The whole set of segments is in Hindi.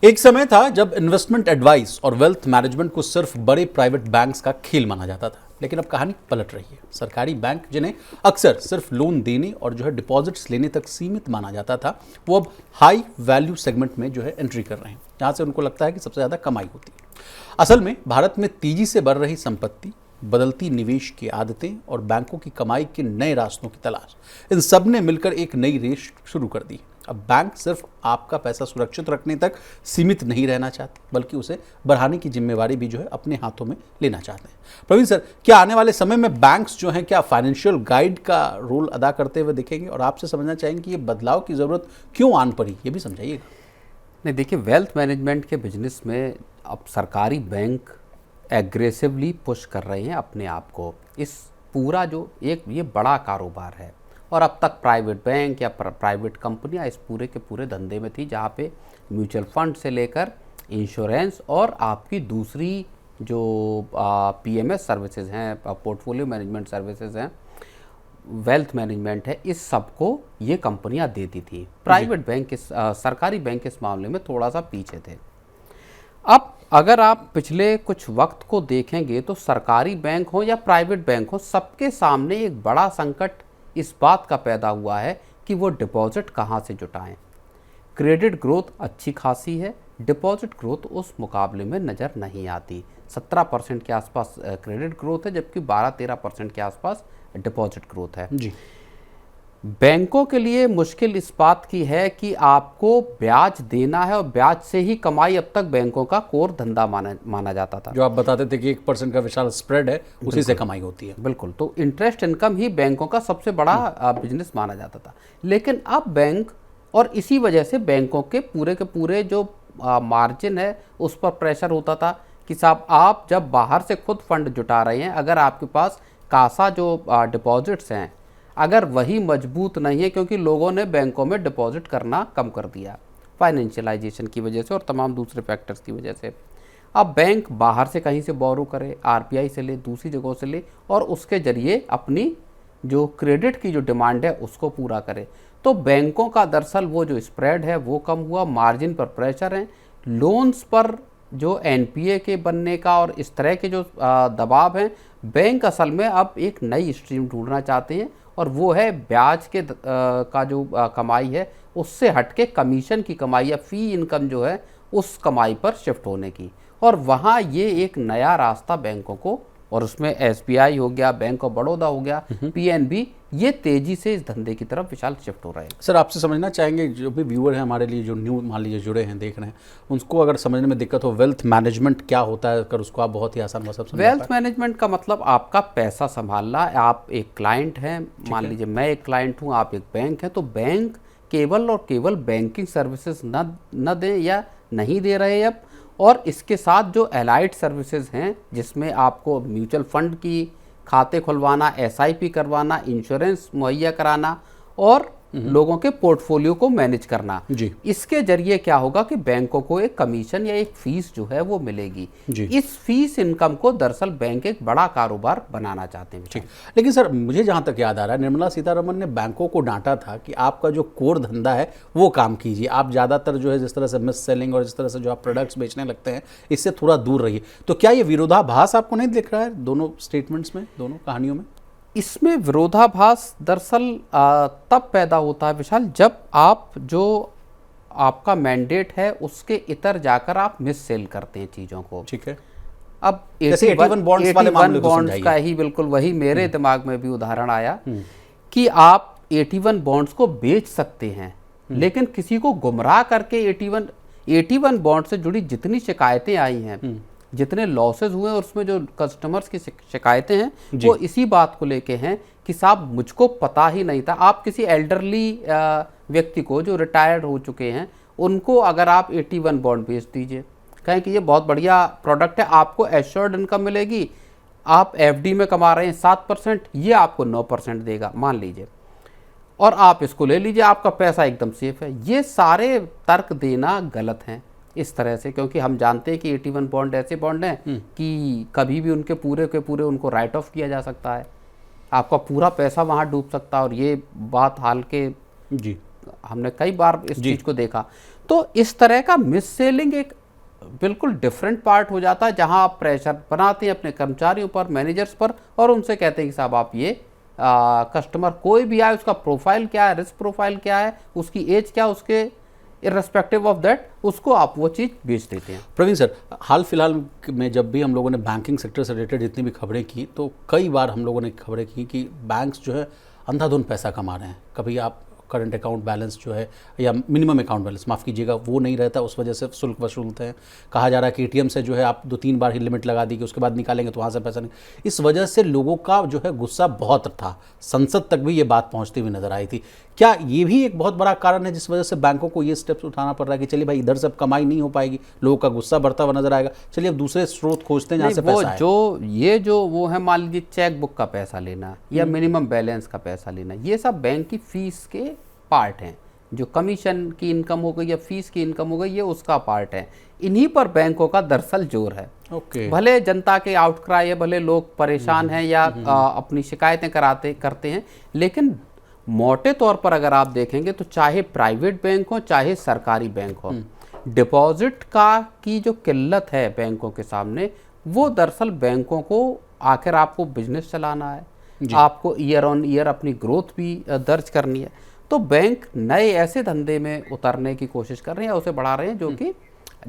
एक समय था जब इन्वेस्टमेंट एडवाइस और वेल्थ मैनेजमेंट को सिर्फ बड़े प्राइवेट बैंक्स का खेल माना जाता था, लेकिन अब कहानी पलट रही है। सरकारी बैंक जिन्हें अक्सर सिर्फ लोन देने और डिपॉजिट्स लेने तक सीमित माना जाता था, वो अब हाई वैल्यू सेगमेंट में एंट्री कर रहे हैं, जहां से उनको लगता है कि सबसे ज़्यादा कमाई होती है। असल में भारत में तेजी से बढ़ रही संपत्ति, बदलती निवेश की आदतें और बैंकों की कमाई के नए रास्तों की तलाश, इन सब ने मिलकर एक नई रेस शुरू कर दी। अब बैंक सिर्फ आपका पैसा सुरक्षित रखने तक सीमित नहीं रहना चाहते, बल्कि उसे बढ़ाने की जिम्मेवारी भी अपने हाथों में लेना चाहते हैं। प्रवीण सर, क्या आने वाले समय में बैंक्स क्या फाइनेंशियल गाइड का रोल अदा करते हुए दिखेंगे, और आपसे समझना चाहेंगे कि ये बदलाव की ज़रूरत क्यों आन पड़ी, ये भी समझाइएगा। नहीं, देखिए, वेल्थ मैनेजमेंट के बिजनेस में अब सरकारी बैंक एग्रेसिवली पुश कर रहे हैं अपने आप को। इस पूरा जो एक ये बड़ा कारोबार है, और अब तक प्राइवेट बैंक या प्राइवेट कंपनियां इस पूरे के पूरे धंधे में थी, जहां पे म्यूचुअल फंड से लेकर इंश्योरेंस और आपकी दूसरी जो पीएमएस सर्विसेज हैं, पोर्टफोलियो मैनेजमेंट सर्विसेज हैं, वेल्थ मैनेजमेंट है, इस सब को ये कंपनियां देती थी। प्राइवेट बैंक सरकारी बैंक इस मामले में थोड़ा सा पीछे थे। अब अगर आप पिछले कुछ वक्त को देखेंगे तो सरकारी बैंक हो या प्राइवेट बैंक हो, सबके सामने एक बड़ा संकट इस बात का पैदा हुआ है कि वो डिपॉजिट कहाँ से जुटाएं। क्रेडिट ग्रोथ अच्छी खासी है, डिपॉजिट ग्रोथ उस मुकाबले में नज़र नहीं आती। 17% के आसपास क्रेडिट ग्रोथ है, जबकि 12-13% के आसपास डिपॉजिट ग्रोथ है जी। बैंकों के लिए मुश्किल इस बात की है कि आपको ब्याज देना है, और ब्याज से ही कमाई अब तक बैंकों का कोर धंधा माना जाता था। जो आप बताते थे कि 1% का विशाल स्प्रेड है, उसी से कमाई होती है। बिल्कुल, तो इंटरेस्ट इनकम ही बैंकों का सबसे बड़ा बिजनेस माना जाता था। लेकिन अब बैंक, और इसी वजह से बैंकों के पूरे जो मार्जिन है उस पर प्रेशर होता था कि साहब, आप जब बाहर से खुद फंड जुटा रहे हैं, अगर आपके पास कासा जो डिपॉजिट्स हैं, अगर वही मजबूत नहीं है, क्योंकि लोगों ने बैंकों में डिपॉजिट करना कम कर दिया फाइनेंशियलाइजेशन की वजह से और तमाम दूसरे फैक्टर्स की वजह से। अब बैंक बाहर से कहीं से बोरो करे, आरबीआई से ले, दूसरी जगहों से ले, और उसके जरिए अपनी जो क्रेडिट की जो डिमांड है उसको पूरा करे। तो बैंकों का दरअसल वो जो स्प्रेड है वो कम हुआ, मार्जिन पर प्रेशर है, लोन्स पर जो एनपीए के बनने का और इस तरह के जो दबाव हैं। बैंक असल में अब एक नई स्ट्रीम ढूंढना चाहते हैं, और वो है ब्याज के का जो कमाई है उससे हटके कमीशन की कमाई या फी इनकम जो है उस कमाई पर शिफ्ट होने की। और वहाँ ये एक नया रास्ता बैंकों को, और उसमें एसबीआई हो गया, बैंक ऑफ बड़ौदा हो गया, पीएनबी, ये तेजी से इस धंधे की तरफ विशाल शिफ्ट हो रहे हैं। सर, आपसे समझना चाहेंगे, जो भी व्यूअर हैं हमारे लिए, जो न्यू मान लीजिए जुड़े हैं, देख रहे हैं, उनको अगर समझने में दिक्कत हो, वेल्थ मैनेजमेंट क्या होता है, अगर उसको आप बहुत ही आसान भाषा में समझा वेल्थ मैनेजमेंट का मतलब आपका पैसा संभालना। आप एक क्लाइंट हैं, मान लीजिए मैं एक क्लाइंट हूँ, आप एक बैंक हैं, तो बैंक केवल और केवल बैंकिंग सर्विसेज न दें या नहीं दे रहे अब, और इसके साथ जो एलाइड सर्विसेज हैं, जिसमें आपको म्यूचुअल फंड की खाते खुलवाना, एसआईपी करवाना, इंश्योरेंस मुहैया कराना और लोगों के पोर्टफोलियो को मैनेज करना जी। इसके जरिए क्या होगा कि बैंकों को एक कमीशन या एक फीस जो है वो मिलेगी जी। इस फीस इनकम को दरअसल बैंक एक बड़ा कारोबार बनाना चाहते हैं। ठीक, लेकिन सर मुझे जहाँ तक याद आ रहा है, निर्मला सीतारमण ने बैंकों को डांटा था कि आपका जो कोर धंधा है वो काम कीजिए, आप ज़्यादातर जिस तरह से मिस सेलिंग और जिस तरह से जो आप प्रोडक्ट्स बेचने लगते हैं, इससे थोड़ा दूर रहिए। तो क्या ये विरोधाभास आपको नहीं दिख रहा है दोनों स्टेटमेंट्स में, दोनों कहानियों में? इसमें विरोधाभास दरअसल तब पैदा होता है विशाल, जब आप जो आपका मैंडेट है उसके इतर जाकर आप मिस सेल करते हैं चीज़ों को। ठीक है। अब 81 बॉन्ड्स वाले मामले को बॉन्ड्स का ही बिल्कुल वही मेरे दिमाग में भी उदाहरण आया कि आप 81 बॉन्ड्स को बेच सकते हैं, लेकिन किसी को गुमराह करके 81 बॉन्ड से जुड़ी जितनी शिकायतें आई हैं, जितने लॉसेज हुए और उसमें जो कस्टमर्स की शिकायतें हैं वो इसी बात को लेके हैं कि साहब मुझको पता ही नहीं था। आप किसी एल्डरली व्यक्ति को जो रिटायर्ड हो चुके हैं उनको अगर आप 81 बॉन्ड बेच दीजिए, कहें कि ये बहुत बढ़िया प्रोडक्ट है, आपको एश्योर्ड इनकम मिलेगी, आप एफडी में कमा रहे हैं 7%, ये आपको 9% देगा मान लीजिए, और आप इसको ले लीजिए, आपका पैसा एकदम सेफ है। ये सारे तर्क देना गलत हैं इस तरह से, क्योंकि हम जानते हैं कि 81 बॉन्ड ऐसे बॉन्ड हैं कि कभी भी उनके पूरे के पूरे उनको राइट ऑफ किया जा सकता है, आपका पूरा पैसा वहाँ डूब सकता है। और ये बात हाल के जी हमने कई बार इस चीज़ को देखा। तो इस तरह का मिस सेलिंग एक बिल्कुल डिफरेंट पार्ट हो जाता है, जहां आप प्रेशर बनाते हैं अपने कर्मचारियों पर, मैनेजर्स पर, और उनसे कहते हैं कि साहब आप ये कस्टमर कोई भी आए उसका प्रोफाइल क्या है, रिस्क प्रोफाइल क्या है, उसकी एज क्या, उसके इर्रेस्पेक्टिव ऑफ दैट उसको आप वो चीज़ बेच देते हैं। प्रवीण सर, हाल फिलहाल में जब भी हम लोगों ने बैंकिंग सेक्टर से रिलेटेड जितनी भी खबरें की, तो कई बार हम लोगों ने खबरें की कि बैंक्स जो है अंधाधुंध पैसा कमा रहे हैं। कभी आप करंट अकाउंट बैलेंस जो है या मिनिमम अकाउंट बैलेंस, माफ़ कीजिएगा, वो नहीं रहता, उस वजह से शुल्क वसूलते हैं। कहा जा रहा है कि एटीएम से जो है आप 2-3 बार ही लिमिट लगा दी कि उसके बाद निकालेंगे तो वहाँ से पैसा नहीं। इस वजह से लोगों का जो है गुस्सा बहुत था, संसद तक भी ये बात पहुँचती हुई नजर आई थी। क्या ये भी एक बहुत बड़ा कारण है जिस वजह से बैंकों को ये स्टेप्स उठाना पड़ रहा है कि चलिए भाई इधर से अब कमाई नहीं हो पाएगी, लोगों का गुस्सा बढ़ता हुआ नजर आएगा, चलिए अब दूसरे स्रोत खोजते हैं जहाँ से पैसा आए? जो वो है, मान लीजिए चेक बुक का पैसा लेना या मिनिमम बैलेंस का पैसा लेना, ये सब बैंक की फीस के पार्ट हैं। जो कमीशन की इनकम हो गई या फीस की इनकम हो गई, ये उसका पार्ट है। इन्हीं पर बैंकों का दरअसल जोर है। भले जनता के आउटक्राई है, भले लोग परेशान हैं या अपनी शिकायतें करते हैं, लेकिन मोटे तौर पर अगर आप देखेंगे तो चाहे प्राइवेट बैंक हो चाहे सरकारी बैंक हो, डिपॉजिट की जो किल्लत है बैंकों के सामने, वो दरअसल बैंकों को आखिर आपको बिजनेस चलाना है, आपको ईयर ऑन ईयर अपनी ग्रोथ भी दर्ज करनी है। तो बैंक नए ऐसे धंधे में उतरने की कोशिश कर रहे हैं, उसे बढ़ा रहे हैं जो कि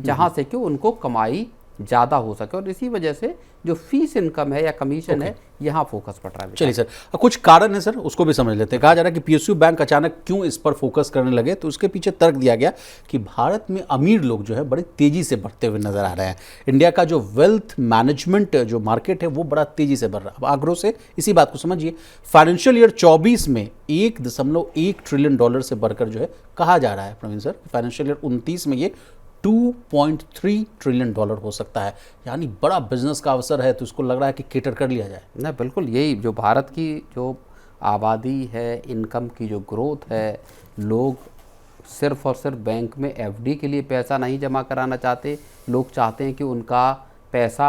जहां से कि उनको कमाई ज़्यादा हो सके, और इसी वजह से जो फीस इनकम है या कमीशन है, यहाँ फोकस पड़ रहा है। चलिए सर, कुछ कारण है सर, उसको भी समझ लेते हैं। कहा जा रहा है कि पीएसयू बैंक अचानक क्यों इस पर फोकस करने लगे, तो उसके पीछे तर्क दिया गया कि भारत में अमीर लोग जो है बड़ी तेजी से बढ़ते हुए नजर आ रहे हैं। इंडिया का जो वेल्थ मैनेजमेंट जो मार्केट है वो बड़ा तेजी से बढ़ रहा है। अब आग्रह से इसी बात को समझिए, फाइनेंशियल ईयर 24 में 1.1 ट्रिलियन डॉलर से बढ़कर जो है कहा जा रहा है प्रवीण सर, फाइनेंशियल ईयर 29 में ये 2.3 ट्रिलियन डॉलर हो सकता है। यानी बड़ा बिजनेस का अवसर है, तो इसको लग रहा है कि केटर कर लिया जाए। ना बिल्कुल, यही जो भारत की जो आबादी है, इनकम की जो ग्रोथ है, लोग सिर्फ और सिर्फ बैंक में एफडी के लिए पैसा नहीं जमा कराना चाहते, लोग चाहते हैं कि उनका पैसा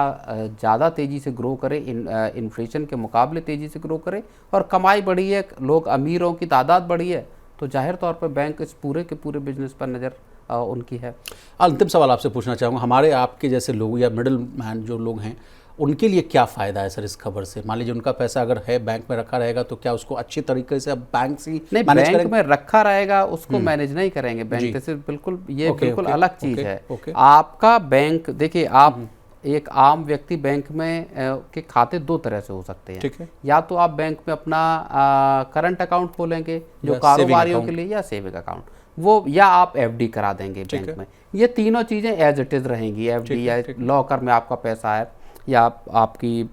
ज़्यादा तेज़ी से ग्रो करे, इन्फ्लेशन के मुकाबले तेज़ी से ग्रो करे, और कमाई बढ़ी है, लोग अमीरों की तादाद बढ़ी है, तो जाहिर तौर पर बैंक इस पूरे के पूरे बिजनेस पर नज़र उनकी है। अंतिम सवाल आपसे पूछना चाहूँगा, हमारे आपके जैसे लोग या मिडिल मैन जो लोग हैं, उनके लिए क्या फ़ायदा है सर इस खबर से? मान लीजिए उनका पैसा अगर है बैंक में रखा रहेगा, तो क्या उसको अच्छी तरीके से अब बैंक से नहीं, बैंक में रखा रहेगा उसको मैनेज नहीं करेंगे बैंक से, बिल्कुल ये बिल्कुल अलग चीज़ है। आपका बैंक, देखिए आप एक आम व्यक्ति बैंक में के खाते दो तरह से हो सकते हैं। या तो आप बैंक में अपना करंट अकाउंट खोलेंगे जो कारोबारियों के लिए, या सेविंग अकाउंट वो, या आप एफडी करा देंगे बैंक में। ये तीनों चीज़ें एज इट इज़ रहेंगी। एफडी या लॉकर में आपका पैसा है, या आपकी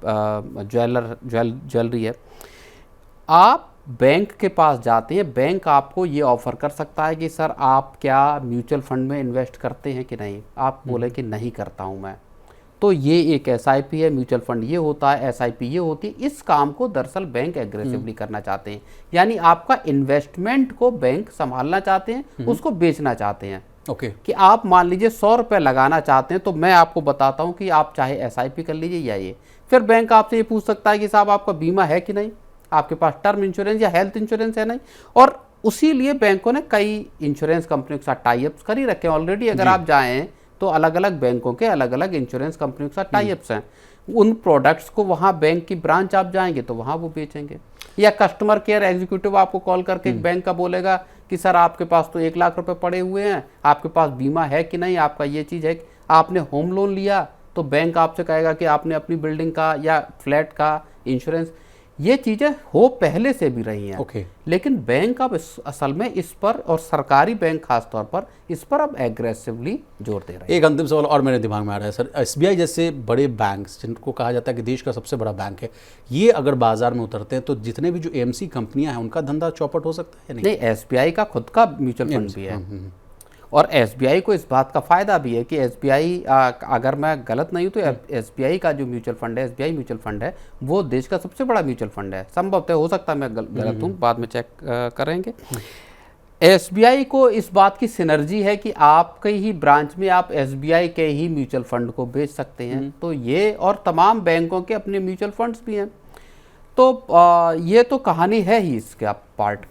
ज्वेलरी है, आप बैंक के पास जाते हैं, बैंक आपको ये ऑफ़र कर सकता है कि सर आप क्या म्यूचुअल फंड में इन्वेस्ट करते हैं कि नहीं। आप बोले कि नहीं करता हूँ मैं, तो ये एक एसआईपी है, म्यूचुअल फंड ये होता है, एसआईपी ये होती है। इस काम को दरअसल बैंक एग्रेसिवली करना चाहते हैं, यानी आपका इन्वेस्टमेंट को बैंक संभालना चाहते हैं, उसको बेचना चाहते हैं। कि आप मान लीजिए 100 रुपये लगाना चाहते हैं, तो मैं आपको बताता हूं कि आप चाहे एसआईपी कर लीजिए या ये, फिर बैंक आपसे ये पूछ सकता है कि साहब आपका बीमा है कि नहीं, आपके पास टर्म इंश्योरेंस या हेल्थ इंश्योरेंस है नहीं। और उसी लिए बैंकों ने कई इंश्योरेंस कंपनियों के साथ टाई अप्स कर ही रखे हैं ऑलरेडी। अगर आप जाएँ तो अलग अलग बैंकों के अलग अलग इंश्योरेंस कंपनियों के साथ टाई अप्स हैं। उन प्रोडक्ट्स को वहाँ बैंक की ब्रांच आप जाएंगे तो वहाँ वो बेचेंगे, या कस्टमर केयर एग्जीक्यूटिव आपको कॉल करके बैंक का बोलेगा कि सर आपके पास तो 1 लाख रुपए पड़े हुए हैं, आपके पास बीमा है कि नहीं, आपका ये चीज़ है, आपने होम लोन लिया तो बैंक आपसे कहेगा कि आपने अपनी बिल्डिंग का या फ्लैट का इंश्योरेंस। ये चीज़ें हो पहले से भी रही हैं। लेकिन बैंक अब असल में इस पर, और सरकारी बैंक खास तौर पर इस पर अब एग्रेसिवली जोर दे रहे हैं। एक अंतिम सवाल और मेरे दिमाग में आ रहा है सर, एसबीआई जैसे बड़े बैंक्स जिनको कहा जाता है कि देश का सबसे बड़ा बैंक है, ये अगर बाजार में उतरते हैं तो जितने भी जो एएमसी कंपनियां हैं उनका धंधा चौपट हो सकता है? नहीं, एसबीआई का खुद का म्यूचुअल फंड भी है, और एसबीआई को इस बात का फ़ायदा भी है कि एसबीआई, अगर मैं गलत नहीं हूँ तो एसबीआई का जो म्यूचुअल फंड है, एसबीआई म्यूचुअल फंड है, वो देश का सबसे बड़ा म्यूचुअल फंड है। संभवतः हो सकता है मैं गलत हूँ, बाद में चेक करेंगे। एसबीआई को इस बात की सिनर्जी है कि आपके ही ब्रांच में आप एसबीआई के ही म्यूचुअल फंड को बेच सकते हैं। तो ये, और तमाम बैंकों के अपने म्यूचुअल फंड्स भी हैं। तो ये तो कहानी है ही इसका पार्ट।